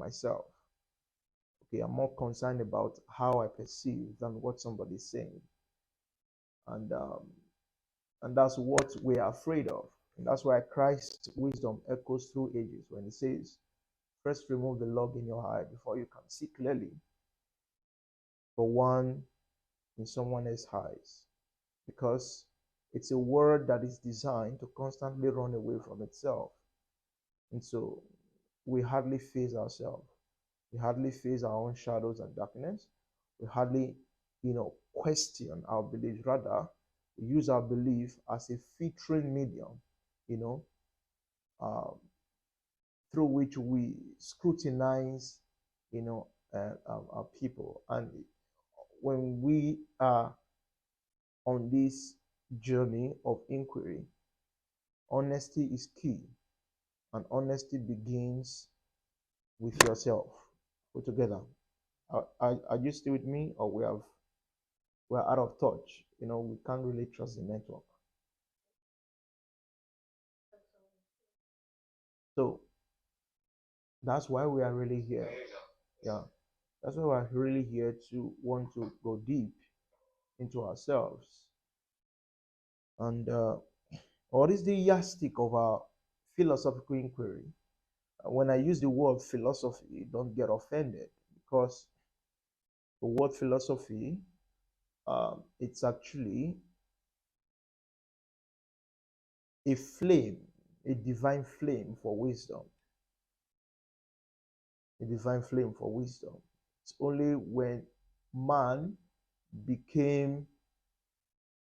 myself. Okay, I'm more concerned about how I perceive than what somebody's saying. And that's what we are afraid of. And that's why Christ's wisdom echoes through ages when he says, first remove the log in your eye before you can see clearly for one in someone else's eyes. Because it's a world that is designed to constantly run away from itself. And so we hardly face ourselves. We hardly face our own shadows and darkness. We hardly, question our beliefs. Rather, we use our belief as a filtering medium, you know, um, through which we scrutinize, our people. And when we are on this journey of inquiry, honesty is key, and honesty begins with yourself. We're together. Are you still with me, or we're out of touch? We can't really trust the network. So that's why we are really here. Yeah, that's why we're really here to want to go deep into ourselves. And what is the yardstick of our philosophical inquiry? When I use the word philosophy, don't get offended, because the word philosophy, it's actually a flame, a divine flame for wisdom. A divine flame for wisdom. It's only when man became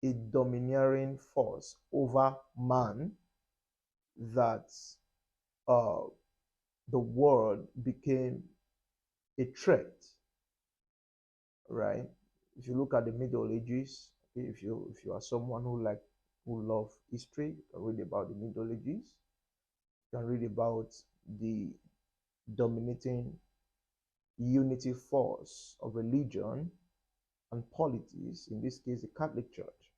a domineering force over man that uh, the world became a threat, right? If you look at the Middle Ages, if you are someone who love history, you can read about the Middle Ages. You can read about the dominating unity force of religion and politics, in this case, the Catholic Church,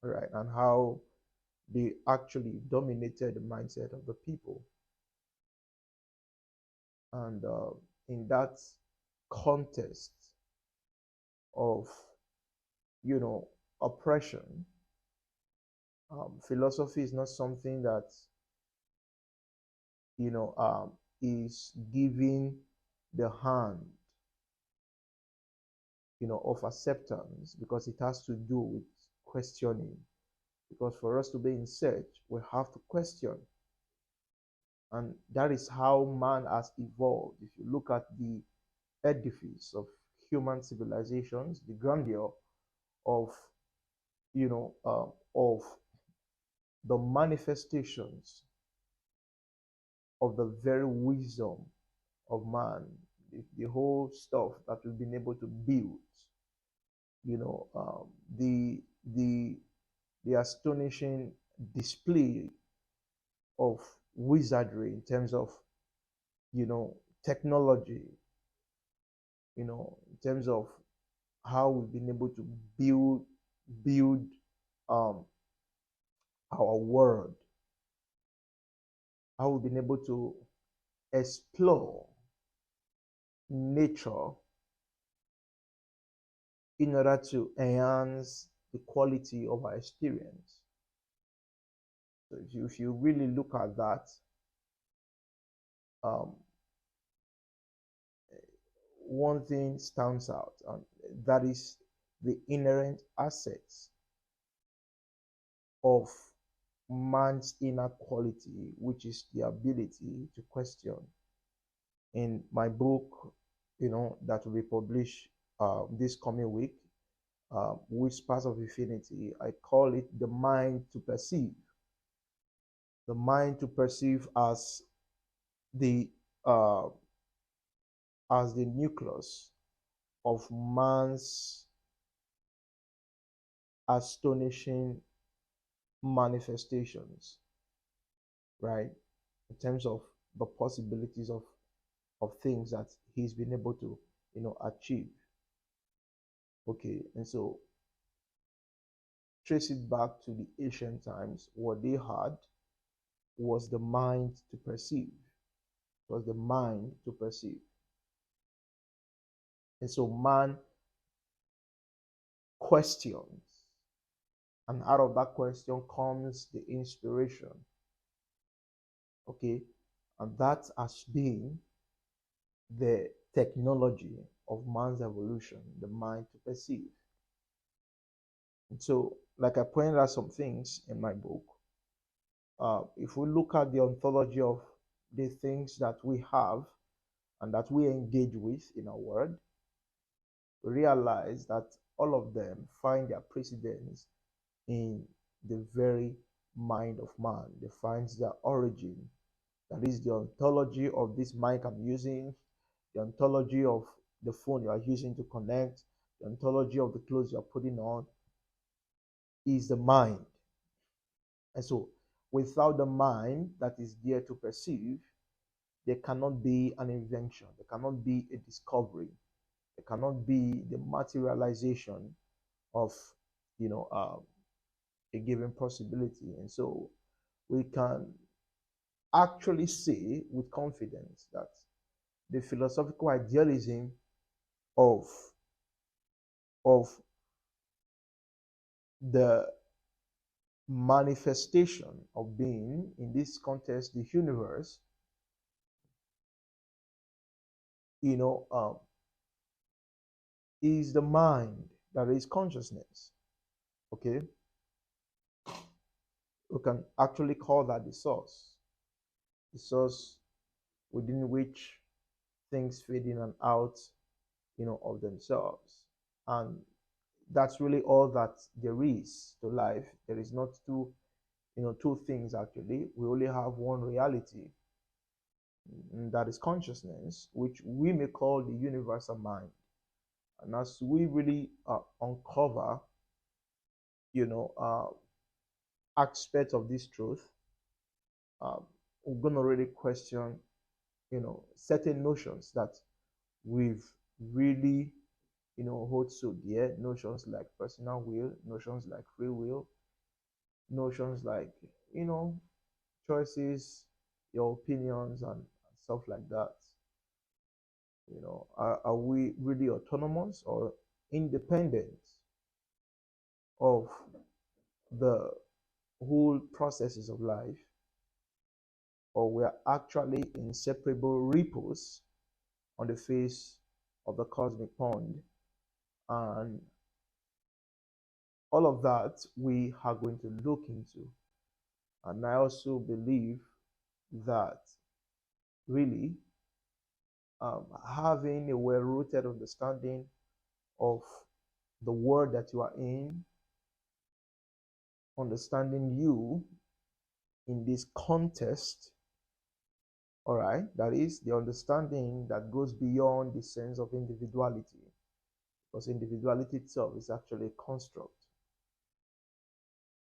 right? And how they actually dominated the mindset of the people. And in that context of, oppression, philosophy is not something that, is giving the hand, of acceptance, because it has to do with questioning. Because for us to be in search, we have to question. And that is how man has evolved. If you look at the edifice of human civilizations, the grandeur of, of the manifestations of the very wisdom of man, the whole stuff that we've been able to build, the astonishing display of wizardry in terms of, technology, in terms of how we've been able to build um, our world, how we've been able to explore nature in order to enhance the quality of our experience. So if you really look at that, um, one thing stands out, and that is the inherent assets of man's inner quality, which is the ability to question. In my book, that will be published this coming week, Whispers of Infinity, I call it the mind to perceive. The mind to perceive the uh, as the nucleus of man's astonishing manifestations, right? In terms of the possibilities of things that he's been able to, achieve. Okay, and so trace it back to the ancient times. What they had was the mind to perceive. It was the mind to perceive. And so man questions, and out of that question comes the inspiration. Okay, and that has been the technology of man's evolution, the mind to perceive. And so, like I pointed out some things in my book, if we look at the ontology of the things that we have and that we engage with in our world, we realize that all of them find their precedence in the very mind of man. They find their origin. That is the ontology of this mic I'm using, the ontology of the phone you are using to connect, the ontology of the clothes you are putting on is the mind. And so, without the mind that is there to perceive, there cannot be an invention, there cannot be a discovery, there cannot be the materialization of, you know, a given possibility. And so, we can actually say with confidence that the philosophical idealism of of the manifestation of being, in this context the universe, you know, is the mind, that is consciousness. Okay, we can actually call that the source within which things feed in and out, you know, of themselves. And that's really all that there is to life. There is not two things actually. We only have one reality, and that is consciousness, which we may call the universal mind. And as we really uncover, you know, aspects of this truth, we're going to really question, you know, certain notions that we've really, you know, hold so dear. Notions like personal will, notions like free will, notions like, you know, choices, your opinions, and stuff like that. You know, are we really autonomous or independent of the whole processes of life, or we are actually inseparable ripples on the face of the cosmic pond? And all of that we are going to look into. And I also believe that really having a well rooted understanding of the world that you are in, understanding you in this context, all right, that is the understanding that goes beyond the sense of individuality, because individuality itself is actually a construct,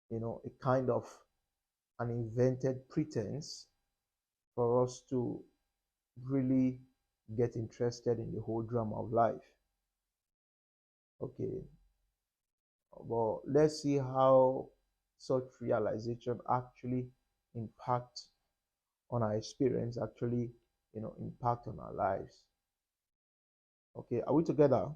you know, a kind of an invented pretense for us to really get interested in the whole drama of life. Okay, but let's see how such realization actually impact on our experience, actually, you know, impact on our lives. Okay, are we together?